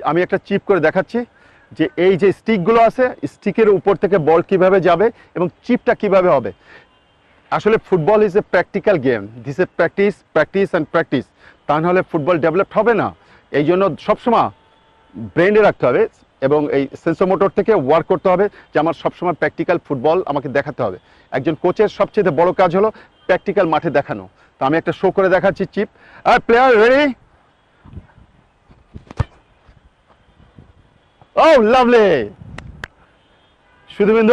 আমি একটা চিপ করে দেখাচ্ছি যে এই যে স্টিকগুলো আছে, স্টিকের উপর থেকে বল কিভাবে যাবে এবং চিপটা কিভাবে হবে। আসলে football is a practical game, this A practice practice and practice, তা নাহলে ফুটবল ডেভেলপ হবে না। এই জন্য সবসময় ব্রেনে রাখতে হবে এবং এই সেন্সোমোটর থেকে ওয়ার্ক করতে হবে যে আমার সবসময় প্র্যাকটিক্যাল ফুটবল আমাকে দেখাতে হবে। একজন কোচের সবচেয়ে বড় কাজ হলো প্র্যাকটিক্যাল মাঠে দেখানো। তো আমি একটা শো করে দেখাচ্ছি চিপ। আর প্লেয়ার রেডি? ও লাভলি। সুধীবৃন্দ,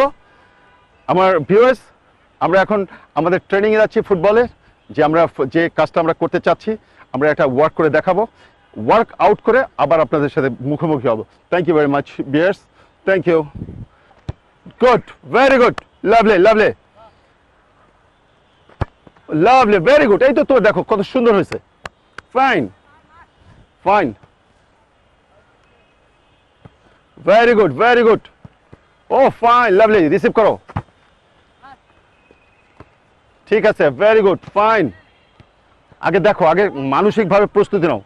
আমার ভিউয়ার্স, আমরা এখন আমাদের ট্রেনিংয়ে যাচ্ছি ফুটবলের, যে আমরা যে কাজটা আমরা করতে চাচ্ছি আমরা একটা ওয়ার্ক করে দেখাবো, ওয়ার্ক আউট করে আবার আপনাদের সাথে মুখোমুখি হব। Thank you very much viewers, thank you. Good, very good, lovely lovely lovely, very good. এই তো তো দেখো কত সুন্দর হয়েছে। Fine fine, very good very good. Oh fine, lovely, receive করো। ঠিক আছে, ভেরি গুড, ফাইন। আগে দেখো, আগে মানসিকভাবে প্রস্তুতি নাও।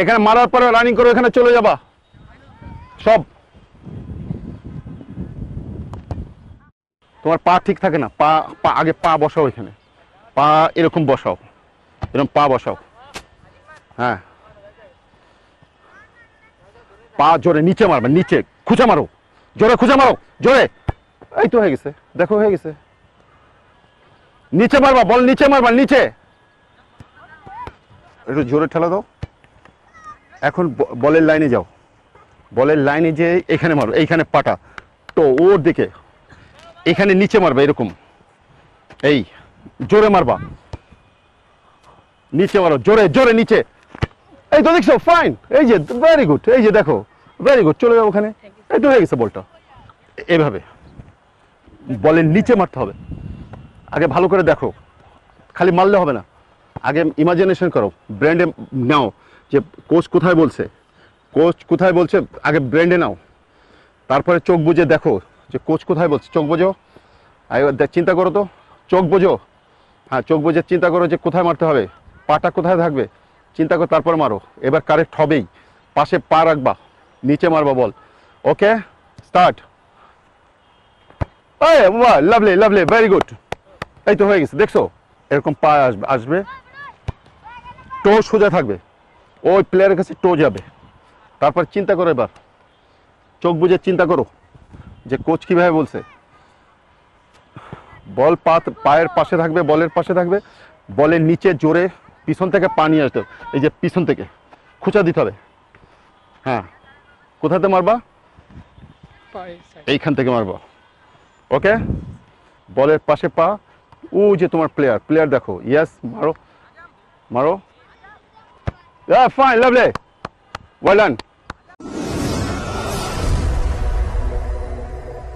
এখানে মারার পরে রানিং করো, এখানে চলে যাবা সব। তোমার পা ঠিক থাকে না, পা পা আগে পা বসাও, এখানে পা এরকম বসাও, এরকম পা বসাও। হ্যাঁ, পা জোরে নিচে মারবা, নিচে খুঁজা মারো, জোরে খুঁজা মারো, জোরে। এই তো হয়ে গেছে, দেখো হয়ে গেছে। নিচে মারবা, বল নিচে মারবা, নিচে। একটু জোরে ঠেলা দাও। এখন বলের লাইনে যাও, বলের লাইনে যে এখানে মারো, এইখানে পাটা তো ওর দিকে, এখানে নিচে মারবা এরকম, এই জোরে মারবা, নিচে মারো, জোরে জোরে নিচে। এই তো দেখছো, ফাইন। এই যে ভেরি গুড, এই যে দেখো, ভেরি গুড। চলে যাও ওখানে, এই তো হয়ে গেছে বলটা। এভাবে বলের নিচে মারতে হবে। আগে ভালো করে দেখো, খালি মারলে হবে না, আগে ইমাজিনেশন করো, ব্রেন্ডে নাও যে কোচ কোথায় বলছে, কোচ কোথায় বলছে, আগে ব্রেন্ডে নাও। তারপরে চোখ বুঝে দেখো যে কোচ কোথায় বলছে, চোখ বোঝো, চিন্তা করো তো, চোখ বোঝো। হ্যাঁ, চোখ বুঝে চিন্তা করো যে কোথায় মারতে হবে, পাটা কোথায় থাকবে, চিন্তা করো, তারপর মারো। এবার কারেক্ট হবেই, পাশে পা রাখবা, নিচে মারবা বল। ওকে, স্টার্ট। এই বাহ, লাভলি লাভলি, ভেরি গুড। এই তো হয়ে গেছে, দেখছো এরকম পা আসবে, আসবে, টো সোজা থাকবে, ওই প্লেয়ারের কাছে টো যাবে। তারপর চিন্তা করো, এবার চোখ বুঝে চিন্তা করো যে কোচ কিভাবে বলছে। বল পায়ের পাশে থাকবে, বলের পাশে থাকবে, বলের নিচে জোরে পিছন থেকে পা নিয়ে আসতে হবে, এই যে পিছন থেকে খুঁচা দিতে হবে। হ্যাঁ, কোথাতে মারবা, এইখান থেকে মারবা। ওকে, বলের পাশে পা, ও যে তোমার প্লেয়ার, প্লেয়ার দেখো, ইয়েস, মারো মারো। Fine, lovely, well done.